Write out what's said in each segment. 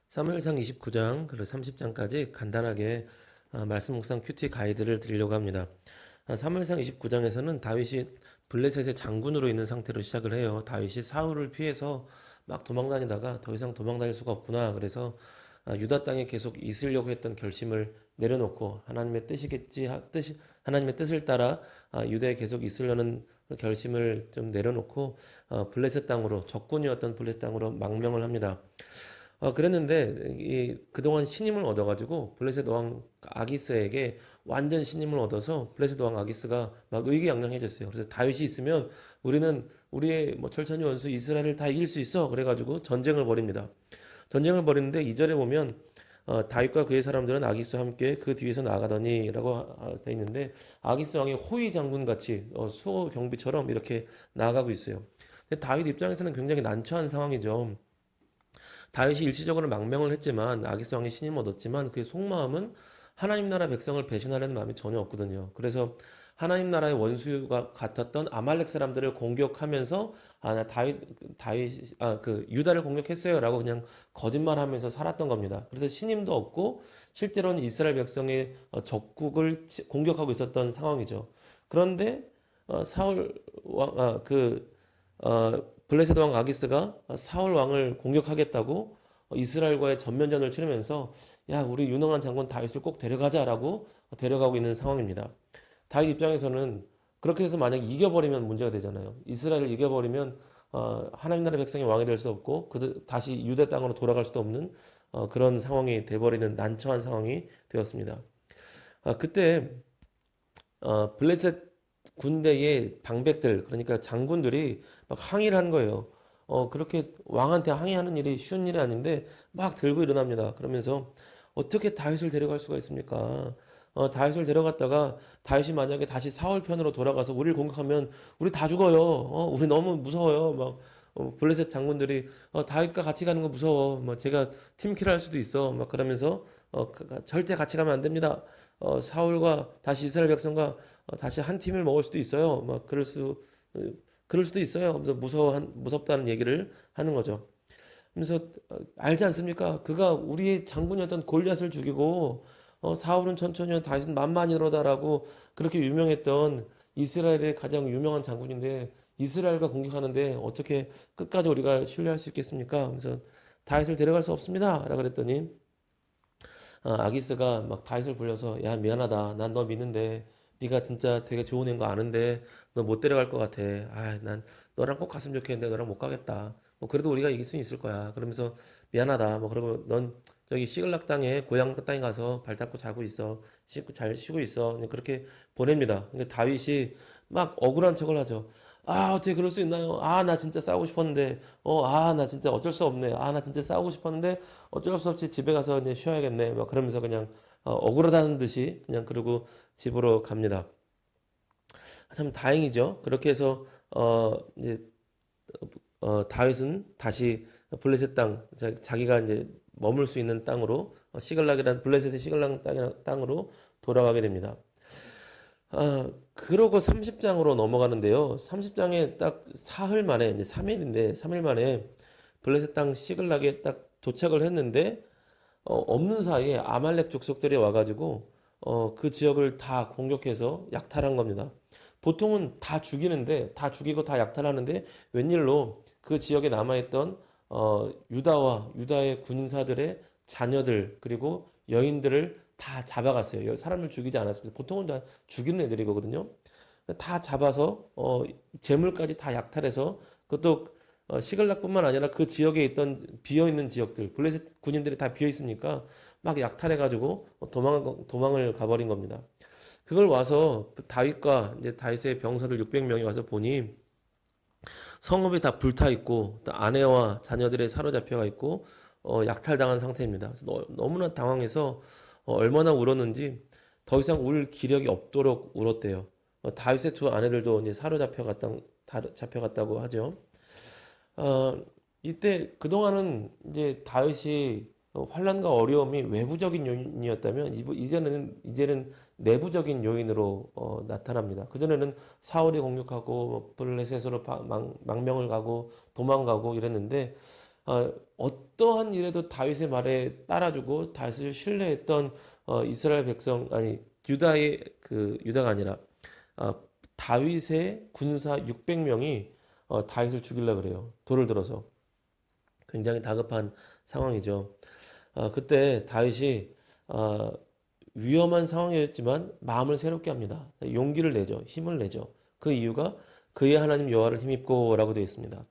사무엘상 29장 그리고 30장까지 간단하게 말씀 묵상 큐티 가이드를 드리려고 합니다. 사무엘상 29장에서는 다윗이 블레셋의 장군으로 있는 상태로 시작을 해요. 다윗이 사울을 피해서 막 도망다니다가 더 이상 도망다닐 수가 없구나. 그래서 유다 땅에 계속 있으려고 했던 결심을 내려놓고 하나님의 하나님의 뜻을 따라 유다에 계속 있으려는 그 결심을 좀 내려놓고 블레셋 땅으로 적군이었던 블레셋 땅으로 망명을 합니다. 그랬는데 그동안 신임을 얻어가지고 블레셋 왕 아기스에게 완전 신임을 얻어서 블레셋 왕 아기스가 막 의기양양해졌어요. 그래서 다윗이 있으면 우리는 우리의 뭐 철천지 원수 이스라엘을 다 이길 수 있어. 그래가지고 전쟁을 벌입니다. 전쟁을 벌이는데 2절에 보면 다윗과 그의 사람들은 아기스와 함께 그 뒤에서 나아가더니라고 돼 있는데 아기스 왕의 호위 장군 같이 수호 경비처럼 이렇게 나아가고 있어요. 근데 다윗 입장에서는 굉장히 난처한 상황이죠. 다윗이 일시적으로 망명을 했지만 아기스 왕의 신임을 얻었지만 그의 속마음은 하나님 나라 백성을 배신하려는 마음이 전혀 없거든요. 그래서 하나님 나라의 원수가 같았던 아말렉 사람들을 공격하면서 나 다윗 유다를 공격했어요라고 그냥 거짓말하면서 살았던 겁니다. 그래서 신임도 없고 실제로는 이스라엘 백성의 적국을 공격하고 있었던 상황이죠. 그런데 사울 왕그 블레셋 왕 아기스가 사울 왕을 공격하겠다고 이스라엘과의 전면전을 치르면서 야, 우리 유능한 장군 다윗을 꼭 데려가자라고 데려가고 있는 상황입니다. 다윗 입장에서는 그렇게 해서 만약 이겨버리면 문제가 되잖아요. 이스라엘을 이겨버리면 하나님 나라 백성이 왕이 될 수도 없고 다시 유대 땅으로 돌아갈 수도 없는 그런 상황이 돼버리는 난처한 상황이 되었습니다. 그때 블레셋 군대의 방백들, 그러니까 장군들이 막 항의를 한 거예요. 그렇게 왕한테 항의하는 일이 쉬운 일이 아닌데 막 들고 일어납니다. 그러면서 어떻게 다윗을 데려갈 수가 있습니까? 다윗을 데려갔다가 다윗이 만약에 다시 사울 편으로 돌아가서 우리를 공격하면 우리 다 죽어요. 우리 너무 무서워요. 막 블레셋 장군들이 다윗과 같이 가는 거 무서워. 뭐 제가 팀킬을 할 수도 있어. 막 그러면서 절대 같이 가면 안 됩니다. 사울과 다시 이스라엘 백성과 다시 한 팀을 먹을 수도 있어요. 막 그럴 수도 있어요. 그래서 무섭다는 얘기를 하는 거죠. 그래서 알지 않습니까? 그가 우리의 장군이었던 골리앗을 죽이고 사울은 천천히 다윗은 만만이로다라고 그렇게 유명했던 이스라엘의 가장 유명한 장군인데 이스라엘과 공격하는데 어떻게 끝까지 우리가 신뢰할 수 있겠습니까? 그래서 다윗을 데려갈 수 없습니다. 라고 그랬더니 아기스가 막 다윗을 불려서 야 미안하다. 난 너 믿는데 네가 진짜 되게 좋은 애인 거 아는데 너 못 데려갈 것 같아. 난 너랑 꼭 갔으면 좋겠는데 너랑 못 가겠다. 뭐 그래도 우리가 이길 수 있을 거야. 그러면서 미안하다. 뭐 그러고 넌 저기 시글락 땅에 고향 땅에 가서 발 닦고 자고 있어. 잘 쉬고 있어. 그냥 그렇게 보냅니다. 그러니까 다윗이 막 억울한 척을 하죠. 어떻게 그럴 수 있나요? 나 진짜 싸우고 싶었는데, 나 진짜 어쩔 수 없네. 나 진짜 싸우고 싶었는데, 어쩔 수 없이 집에 가서 이제 쉬어야겠네. 막 그러면서 그냥, 억울하다는 듯이 그냥 그러고 집으로 갑니다. 참 다행이죠. 그렇게 해서, 이제, 다윗은 다시 블레셋 땅, 자기가 이제 머물 수 있는 땅으로, 블레셋의 시글락 땅으로 돌아가게 됩니다. 그러고 30장으로 넘어가는데요. 30장에 딱 사흘 만에, 이제 3일인데, 3일 만에 블레셋 땅 시글락에 딱 도착을 했는데, 없는 사이에 아말렉 족속들이 와가지고, 그 지역을 다 공격해서 약탈한 겁니다. 보통은 다 죽이는데, 다 죽이고 다 약탈하는데, 웬일로 그 지역에 남아있던, 유다의 군사들의 자녀들, 그리고 여인들을 다 잡아갔어요. 사람을 죽이지 않았습니다. 보통은 다 죽이는 애들이거든요. 다 잡아서 재물까지 다 약탈해서 그것도 시글락뿐만 아니라 그 지역에 있던 비어 있는 지역들 블레셋 군인들이 다 비어 있으니까 막 약탈해가지고 도망을 가버린 겁니다. 그걸 와서 다윗과 이제 다윗의 병사들 600명이 와서 보니 성읍이 다 불타 있고 또 아내와 자녀들이 사로잡혀가 있고 약탈당한 상태입니다. 그래서 너무나 당황해서 얼마나 울었는지 더 이상 울 기력이 없도록 울었대요. 다윗의 두 아내들도 이제 잡혀갔다고 하죠. 이때 그동안은 이제 다윗이 환란과 어려움이 외부적인 요인이었다면 이제는 내부적인 요인으로 나타납니다. 그전에는 사울이 공격하고 블레셋으로 망명을 가고 도망가고 이랬는데 어떠한 일에도 다윗의 말에 따라주고 다윗을 신뢰했던 이스라엘 백성 아니 유다의 유다가 아니라 어, 다윗의 군사 600명이 다윗을 죽이려고 그래요. 돌을 들어서 굉장히 다급한 상황이죠. 그때 다윗이 어, 위험한 상황이었지만 마음을 새롭게 합니다. 용기를 내죠. 힘을 내죠. 그 이유가 그의 하나님 여호와를 힘입고라고 되어 있습니다.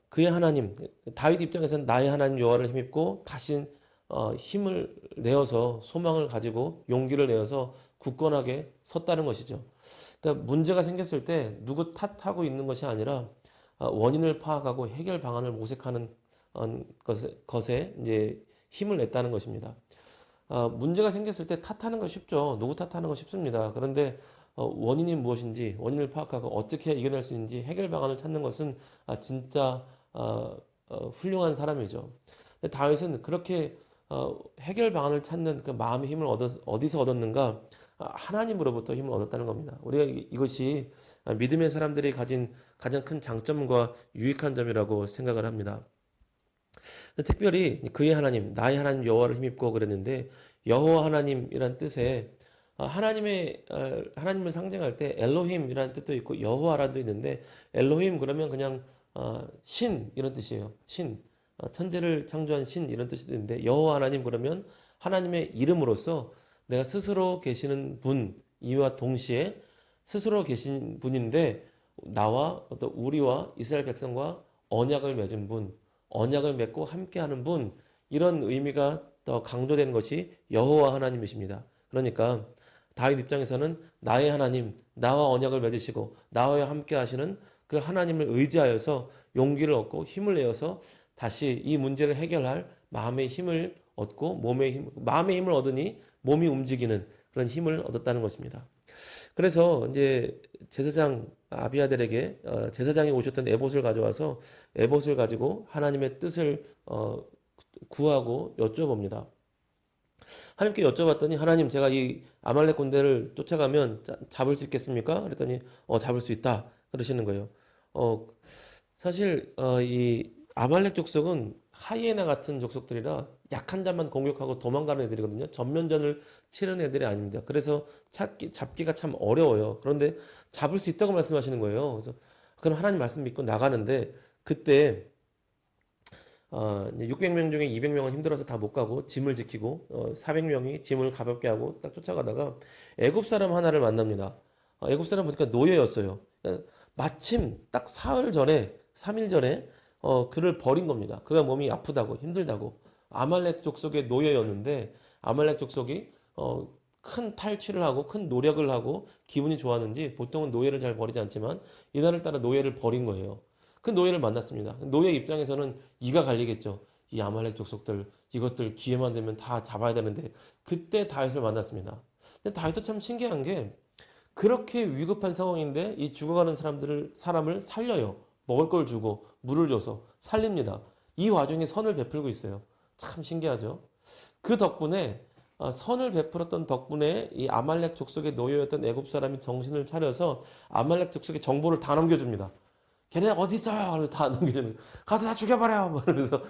그의 하나님 다윗 입장에서는 나의 하나님 여호와를 힘입고 다시 힘을 내어서 소망을 가지고 용기를 내어서 굳건하게 섰다는 것이죠. 그러니까 문제가 생겼을 때 누구 탓하고 있는 것이 아니라 원인을 파악하고 해결 방안을 모색하는 것에 이제 힘을 냈다는 것입니다. 문제가 생겼을 때 탓하는 거 쉽죠. 누구 탓하는 거 쉽습니다. 그런데 원인이 무엇인지 원인을 파악하고 어떻게 이겨낼 수 있는지 해결 방안을 찾는 것은 진짜 훌륭한 사람이죠. 근데 다윗은 그렇게 해결 방안을 찾는 그 마음의 힘을 어디서 얻었는가? 하나님으로부터 힘을 얻었다는 겁니다. 우리가 이것이 믿음의 사람들이 가진 가장 큰 장점과 유익한 점이라고 생각을 합니다. 특별히 그의 하나님, 나의 하나님 여호와를 힘입고 그랬는데 여호와 하나님이란 뜻에 하나님을 상징할 때 엘로힘이라는 뜻도 있고 여호와라는 뜻도 있는데 엘로힘 그러면 그냥 신 이런 뜻이에요. 신 천재를 창조한 신 이런 뜻이 있는데 여호와 하나님 그러면 하나님의 이름으로서 내가 스스로 계시는 분 이와 동시에 스스로 계신 분인데 나와 어떤 우리와 이스라엘 백성과 언약을 맺은 분, 언약을 맺고 함께하는 분 이런 의미가 더 강조된 것이 여호와 하나님이십니다. 그러니까 다윗 입장에서는 나의 하나님, 나와 언약을 맺으시고 나와 함께 하시는 그 하나님을 의지하여서 용기를 얻고 힘을 내어서 다시 이 문제를 해결할 마음의 힘을 얻고 마음의 힘을 얻으니 몸이 움직이는 그런 힘을 얻었다는 것입니다. 그래서 이제 제사장 아비아델에게 제사장이 오셨던 에봇을 가져와서 에봇을 가지고 하나님의 뜻을 구하고 여쭤봅니다. 하나님께 여쭤봤더니 하나님 제가 이 아말렉 군대를 쫓아가면 잡을 수 있겠습니까? 그랬더니 잡을 수 있다 그러시는 거예요. 사실 이 아말렉 족속은 하이에나 같은 족속들이라 약한 자만 공격하고 도망가는 애들이거든요. 전면전을 치르는 애들이 아닙니다. 그래서 잡기가 참 어려워요. 그런데 잡을 수 있다고 말씀하시는 거예요. 그래서 그럼 하나님 말씀 믿고 나가는데 그때 600명 중에 200명은 힘들어서 다 못 가고 짐을 지키고 400명이 짐을 가볍게 하고 딱 쫓아가다가 애굽 사람 하나를 만납니다. 애굽 사람 보니까 노예였어요. 그러니까 마침 딱 사흘 전에 3일 전에 그를 버린 겁니다. 그가 몸이 아프다고 힘들다고 아말렉 족속의 노예였는데 아말렉 족속이 큰 탈취를 하고 큰 노력을 하고 기분이 좋았는지 보통은 노예를 잘 버리지 않지만 이날을 따라 노예를 버린 거예요. 그 노예를 만났습니다. 노예 입장에서는 이가 갈리겠죠. 이 아말렉 족속들 이것들 기회만 되면 다 잡아야 되는데 그때 다윗을 만났습니다. 근데 다윗도 참 신기한 게 그렇게 위급한 상황인데 이 죽어가는 사람을 살려요. 먹을 걸 주고 물을 줘서 살립니다. 이 와중에 선을 베풀고 있어요. 참 신기하죠. 그 덕분에 선을 베풀었던 덕분에 이 아말렉 족속의 노예였던 애굽 사람이 정신을 차려서 아말렉 족속의 정보를 다 넘겨줍니다. 걔네 어디 있어요? 다 넘겨주는 가서 다 죽여버려! 뭐 이러면서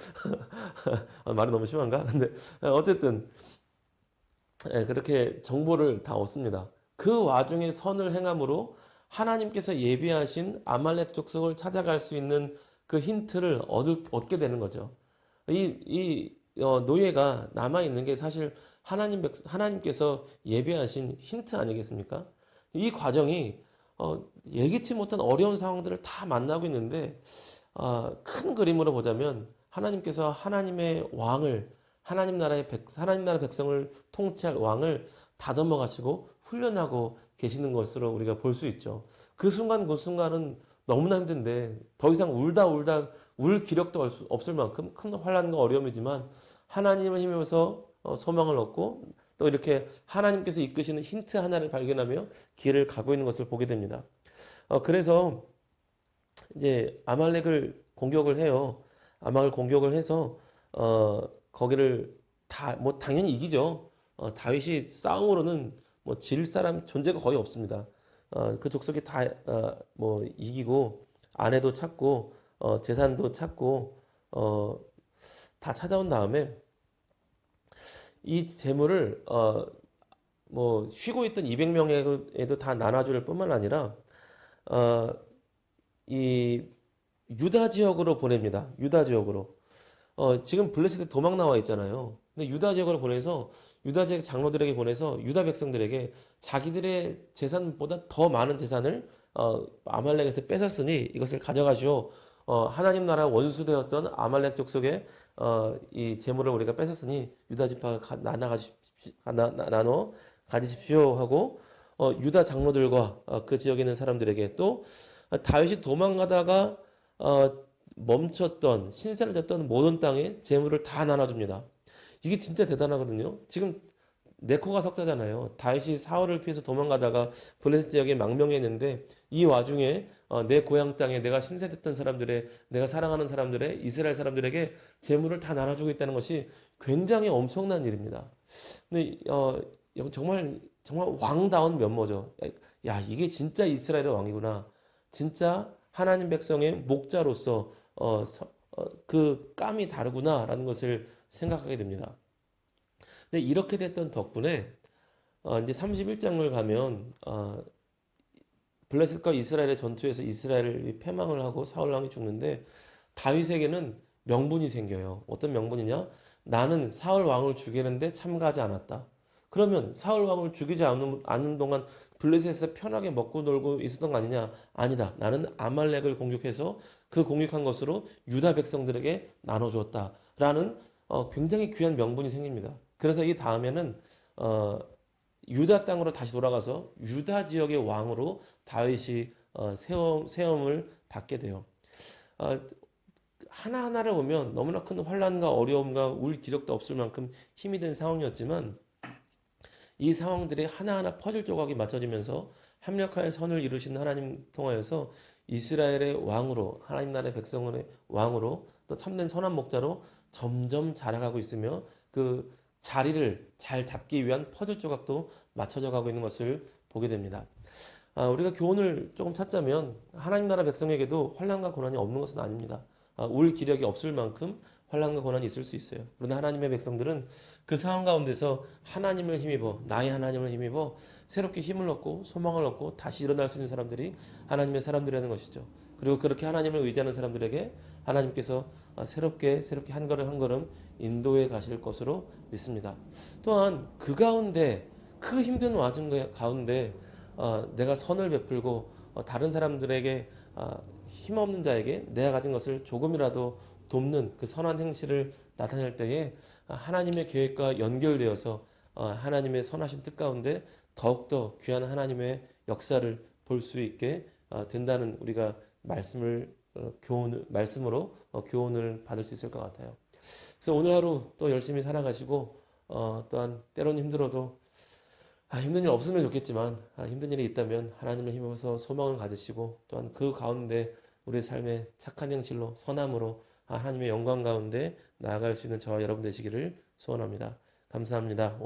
말이 너무 심한가? 근데 어쨌든 그렇게 정보를 다 얻습니다. 그 와중에 선을 행함으로 하나님께서 예비하신 아말렉 족속을 찾아갈 수 있는 그 힌트를 얻게 되는 거죠. 이 노예가 남아있는 게 사실 하나님께서 예비하신 힌트 아니겠습니까? 이 과정이 예기치 못한 어려운 상황들을 다 만나고 있는데 큰 그림으로 보자면 하나님께서 하나님의 왕을 하나님 나라 백성을 통치할 왕을 다듬어 가시고 훈련하고 계시는 것으로 우리가 볼 수 있죠. 그 순간은 너무나 힘든데 더 이상 울다 울 기력도 없을 만큼 큰 환난과 어려움이지만 하나님을 힘입어서 소망을 얻고 또 이렇게 하나님께서 이끄시는 힌트 하나를 발견하며 길을 가고 있는 것을 보게 됩니다. 그래서 이제 아말렉을 공격을 해요. 아말렉을 공격을 해서 거기를 뭐 당연히 이기죠. 다윗이 싸움으로는 뭐 질 사람 존재가 거의 없습니다. 그 족속이 다 뭐 이기고 아내도 찾고 재산도 찾고 어, 다 찾아온 다음에 이 재물을 뭐 쉬고 있던 200명에도 다 나눠줄 뿐만 아니라 어, 이 유다 지역으로 보냅니다. 유다 지역으로. 지금 블레셋에 도망 나와 있잖아요. 근데 유다 지역으로 보내서 유다 지역 장로들에게 보내서 유다 백성들에게 자기들의 재산보다 더 많은 재산을 아말렉에서 뺏었으니 이것을 가져가시오. 하나님 나라 원수되었던 아말렉 족속의 이 재물을 우리가 뺏었으니 유다 지파가 나눠 가지십시오 하고 유다 장로들과 그 지역에 있는 사람들에게 또 다윗이 도망가다가 멈췄던 신세를 졌던 모든 땅의 재물을 다 나눠줍니다. 이게 진짜 대단하거든요. 지금 네코가 석자잖아요. 다윗이 사울을 피해서 도망가다가 블레셋 지역에 망명했는데 이 와중에 내 고향 땅에 내가 신세됐던 사람들의 내가 사랑하는 사람들의 이스라엘 사람들에게 재물을 다 나눠주고 있다는 것이 굉장히 엄청난 일입니다. 근데 정말 정말 왕다운 면모죠. 야, 이게 진짜 이스라엘의 왕이구나. 진짜 하나님 백성의 목자로서 그 깜이 다르구나라는 것을 생각하게 됩니다. 근데 이렇게 됐던 덕분에 이제 31장을 가면 블레셋과 이스라엘의 전투에서 이스라엘이 패망을 하고 사울 왕이 죽는데 다윗에게는 명분이 생겨요. 어떤 명분이냐? 나는 사울 왕을 죽이는데 참가하지 않았다. 그러면 사울 왕을 죽이지 않는 동안 블레셋에서 편하게 먹고 놀고 있었던 거 아니냐? 아니다. 나는 아말렉을 공격해서 그 공격한 것으로 유다 백성들에게 나눠주었다라는 굉장히 귀한 명분이 생깁니다. 그래서 이 다음에는 유다 땅으로 다시 돌아가서 유다 지역의 왕으로 다윗이 세움을 받게 돼요. 하나하나를 보면 너무나 큰 환난과 어려움과 울 기력도 없을 만큼 힘이 든 상황이었지만 이 상황들이 하나하나 퍼즐 조각이 맞춰지면서 합력하여 선을 이루신 하나님 통하여서 이스라엘의 왕으로 하나님 나라의 백성의 왕으로 또 참된 선한 목자로 점점 자라가고 있으며 그 자리를 잘 잡기 위한 퍼즐 조각도 맞춰져 가고 있는 것을 보게 됩니다. 우리가 교훈을 조금 찾자면 하나님 나라 백성에게도 환난과 고난이 없는 것은 아닙니다. 울 기력이 없을 만큼 환난과 고난이 있을 수 있어요. 그러나 하나님의 백성들은 그 상황 가운데서 하나님을 힘입어 나의 하나님을 힘입어 새롭게 힘을 얻고 소망을 얻고 다시 일어날 수 있는 사람들이 하나님의 사람들이라는 것이죠. 그리고 그렇게 하나님을 의지하는 사람들에게 하나님께서 새롭게 한 걸음 한 걸음 인도해 가실 것으로 믿습니다. 또한 그 가운데 그 힘든 와중 가운데 내가 선을 베풀고 다른 사람들에게 힘없는 자에게 내가 가진 것을 조금이라도 돕는 그 선한 행실을 나타낼 때에 하나님의 계획과 연결되어서 하나님의 선하신 뜻 가운데 더욱더 귀한 하나님의 역사를 볼 수 있게 된다는 우리가 말씀으로 교훈을 받을 수 있을 것 같아요. 그래서 오늘 하루 또 열심히 살아가시고 또한 때로는 힘들어도 힘든 일 없으면 좋겠지만 힘든 일이 있다면 하나님을 힘입어서 소망을 가지시고 또한 그 가운데 우리 삶의 착한 행실로 선함으로 하나님의 영광 가운데 나아갈 수 있는 저와 여러분 되시기를 소원합니다. 감사합니다.